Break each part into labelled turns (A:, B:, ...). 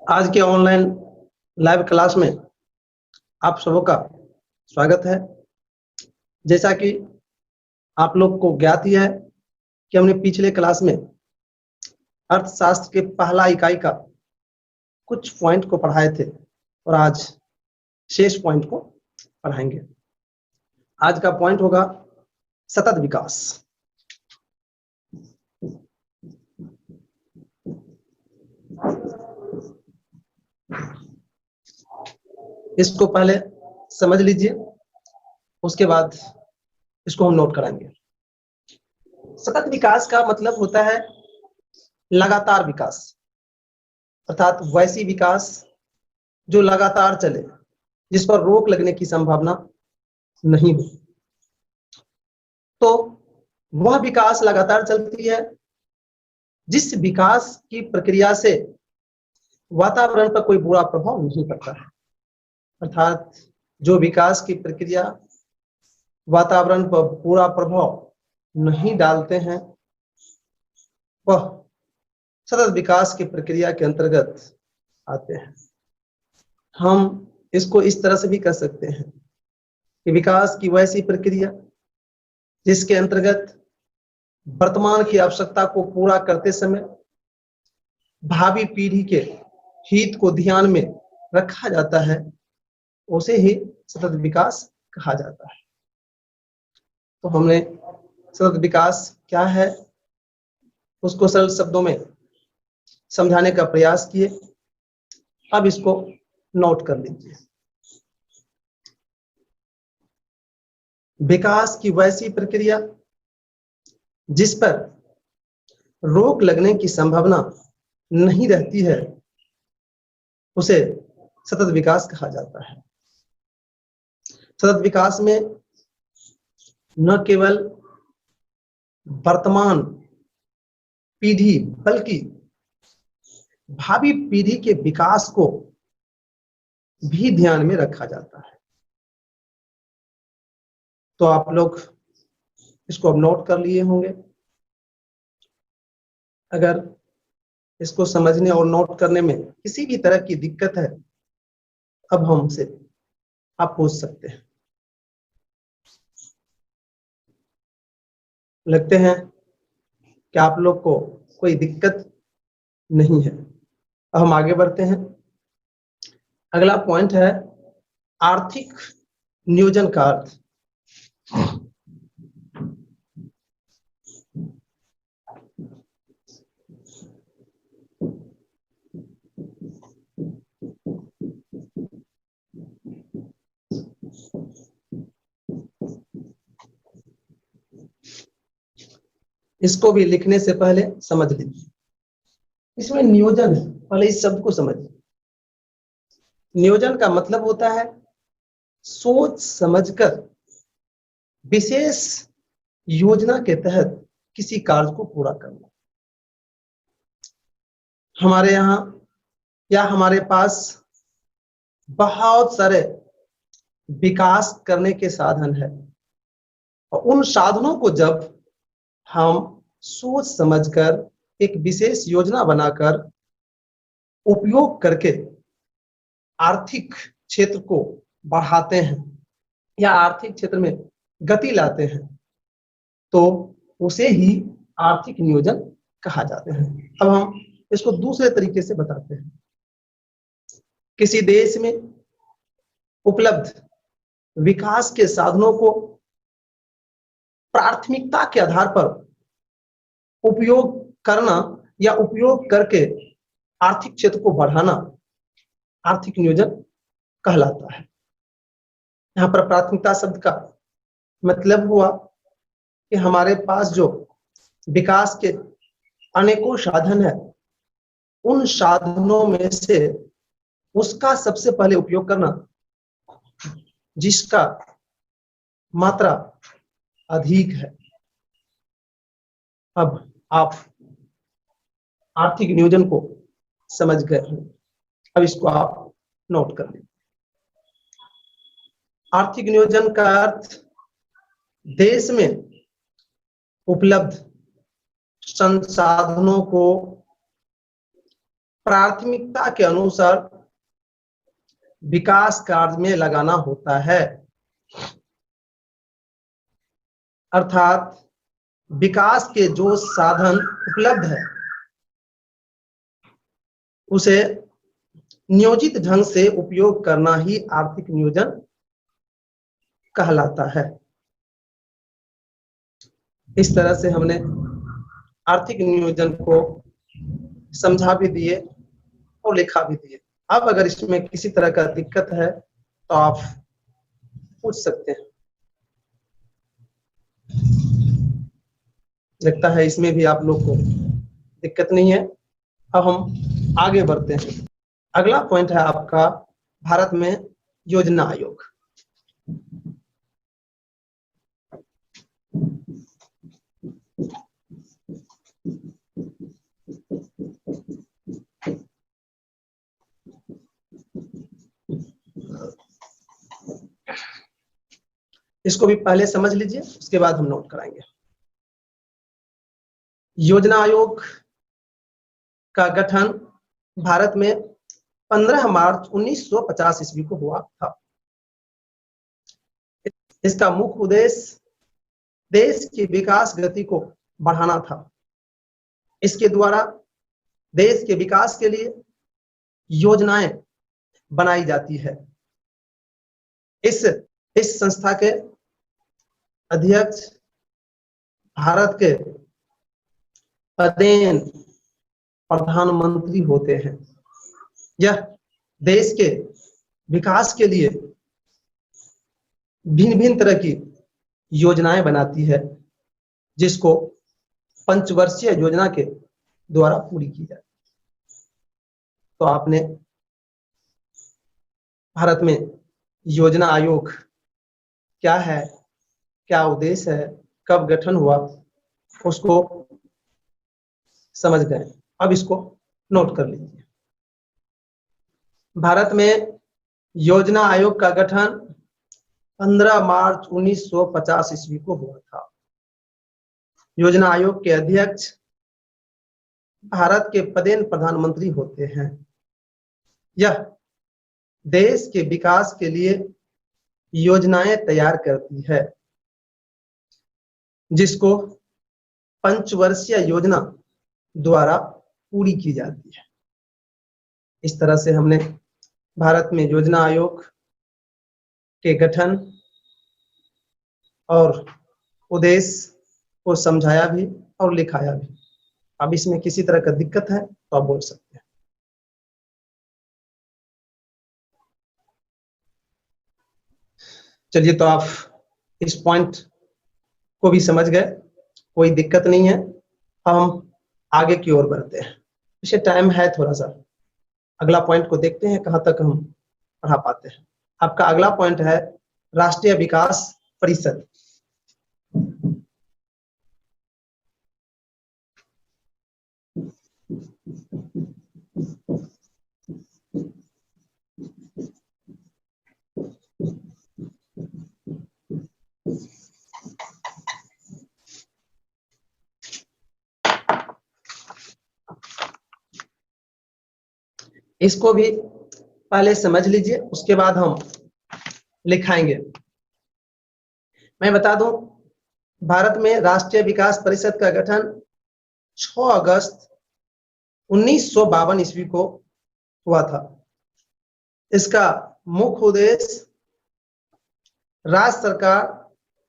A: आज के online live class में आप सबों का स्वागत है। जैसा कि आप लोग को ज्ञात ही है कि हमने पिछले क्लास में अर्थशास्त्र के पहला इकाई का कुछ पॉइंट को पढ़ाए थे और आज शेष पॉइंट को पढ़ाएंगे। आज का पॉइंट होगा सतत विकास। इसको पहले समझ लीजिए, उसके बाद इसको हम नोट कराएंगे। सतत विकास का मतलब होता है लगातार विकास, अर्थात वैसी विकास जो लगातार चले, जिस पर रोक लगने की संभावना नहीं हो। तो वह विकास लगातार चलती है जिस विकास की प्रक्रिया से वातावरण पर कोई बुरा प्रभाव नहीं पड़ता है। अर्थात जो विकास की प्रक्रिया वातावरण पर बुरा प्रभाव नहीं डालते हैं, वह सतत विकास की प्रक्रिया के अंतर्गत आते हैं। हम इसको इस तरह से भी कर सकते हैं कि विकास की वैसी प्रक्रिया जिसके अंतर्गत वर्तमान की आवश्यकता को पूरा करते समय भावी पीढ़ी के हित को ध्यान में रखा जाता है, उसे ही सतत विकास कहा जाता है। तो हमने सतत विकास क्या है उसको सरल शब्दों में समझाने का प्रयास किए। अब इसको नोट कर लीजिए। विकास की वैसी प्रक्रिया जिस पर रोक लगने की संभावना नहीं रहती है, उसे सतत विकास कहा जाता है। सतत विकास में न केवल वर्तमान पीढ़ी बल्कि भावी पीढ़ी के विकास को भी ध्यान में रखा जाता है। तो आप लोग इसको अब नोट कर लिए होंगे। अगर इसको समझने और नोट करने में किसी भी तरह की दिक्कत है, अब हमसे आप पूछ सकते हैं। लगते हैं कि आप लोग को कोई दिक्कत नहीं है। अब हम आगे बढ़ते हैं। अगला पॉइंट है आर्थिक नियोजन का अर्थ। इसको भी लिखने से पहले समझ लीजिए। इसमें नियोजन है, पहले इस शब्द को समझिए। नियोजन का मतलब होता है सोच समझकर विशेष योजना के तहत किसी कार्य को पूरा करना। हमारे यहाँ या हमारे पास बहुत सारे विकास करने के साधन है, और उन साधनों को जब हम सोच समझकर एक विशेष योजना बनाकर उपयोग करके आर्थिक क्षेत्र को बढ़ाते हैं या आर्थिक क्षेत्र में गति लाते हैं, तो उसे ही आर्थिक नियोजन कहा जाता है। अब हम इसको दूसरे तरीके से बताते हैं। किसी देश में उपलब्ध विकास के साधनों को प्राथमिकता के आधार पर उपयोग करना या उपयोग करके आर्थिक क्षेत्र को बढ़ाना आर्थिक नियोजन कहलाता है। यहाँ पर प्राथमिकता शब्द का मतलब हुआ कि हमारे पास जो विकास के अनेकों साधन है, उन साधनों में से उसका सबसे पहले उपयोग करना जिसका मात्रा अधिक है। अब आप आर्थिक नियोजन को समझ गए हैं। अब इसको आप नोट कर लीजिए। आर्थिक नियोजन का अर्थ देश में उपलब्ध संसाधनों को प्राथमिकता के अनुसार विकास कार्य में लगाना होता है। अर्थात विकास के जो साधन उपलब्ध है उसे नियोजित ढंग से उपयोग करना ही आर्थिक नियोजन कहलाता है। इस तरह से हमने आर्थिक नियोजन को समझा भी दिए और लिखा भी दिए। अब अगर इसमें किसी तरह का दिक्कत है तो आप पूछ सकते हैं। लगता है इसमें भी आप लोग को दिक्कत नहीं है। अब हम आगे बढ़ते हैं। अगला पॉइंट है आपका भारत में योजना आयोग। इसको भी पहले समझ लीजिए, उसके बाद हम नोट कराएंगे। योजना आयोग का गठन भारत में 15 मार्च 1950 ईस्वी को हुआ था। इसका मुख्य उद्देश्य देश की विकास गति को बढ़ाना था। इसके द्वारा देश के विकास के लिए योजनाएं बनाई जाती है। इस संस्था के अध्यक्ष भारत के पदेन प्रधानमंत्री होते हैं। यह देश के विकास के लिए भिन्न भिन्न तरह की योजनाएं बनाती है, जिसको पंचवर्षीय योजना के द्वारा पूरी की जाती है। तो आपने भारत में योजना आयोग क्या है, क्या उद्देश्य है, कब गठन हुआ, उसको समझ गए। अब इसको नोट कर लीजिए। भारत में योजना आयोग का गठन 15 मार्च 1950 ईस्वी को हुआ था। योजना आयोग के अध्यक्ष भारत के पदेन प्रधानमंत्री होते हैं। यह देश के विकास के लिए योजनाएं तैयार करती है, जिसको पंचवर्षीय योजना द्वारा पूरी की जाती है। इस तरह से हमने भारत में योजना आयोग के गठन और उद्देश्य को समझाया भी और लिखाया भी। अब इसमें किसी तरह का दिक्कत है तो आप बोल सकते हैं। चलिए, तो आप इस पॉइंट को भी समझ गए, कोई दिक्कत नहीं है। अब हम आगे की ओर बढ़ते हैं। इसे टाइम है थोड़ा सा, अगला पॉइंट को देखते हैं कहां तक हम पढ़ा पाते हैं। आपका अगला पॉइंट है राष्ट्रीय विकास परिषद। इसको भी पहले समझ लीजिए, उसके बाद हम लिखाएंगे। मैं बता दूं, भारत में राष्ट्रीय विकास परिषद का गठन 6 अगस्त 1952 ईस्वी को हुआ था। इसका मुख्य उद्देश्य राज्य सरकार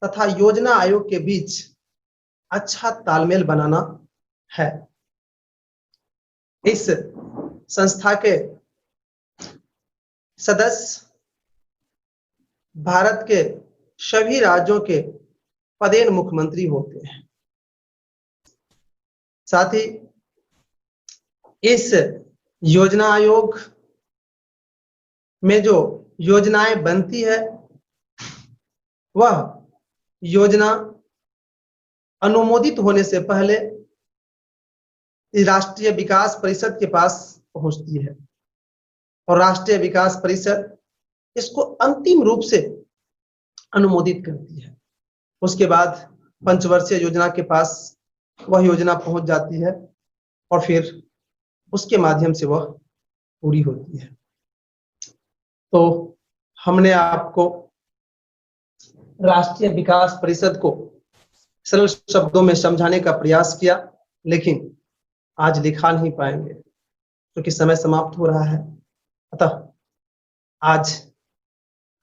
A: तथा योजना आयोग के बीच अच्छा तालमेल बनाना है। इस संस्था के सदस्य भारत के सभी राज्यों के पदेन मुख्यमंत्री होते हैं। साथ ही इस योजना आयोग में जो योजनाएं बनती है वह योजना अनुमोदित होने से पहले राष्ट्रीय विकास परिषद के पास पहुंचती है और राष्ट्रीय विकास परिषद इसको अंतिम रूप से अनुमोदित करती है। उसके बाद पंचवर्षीय योजना के पास वह योजना पहुंच जाती है और फिर उसके माध्यम से वह पूरी होती है। तो हमने आपको राष्ट्रीय विकास परिषद को सरल शब्दों में समझाने का प्रयास किया, लेकिन आज लिखा नहीं पाएंगे क्योंकि समय समाप्त हो रहा है। अतः आज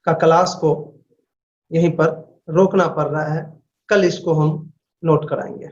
A: का क्लास को यहीं पर रोकना पड़ रहा है, कल इसको हम नोट कराएंगे।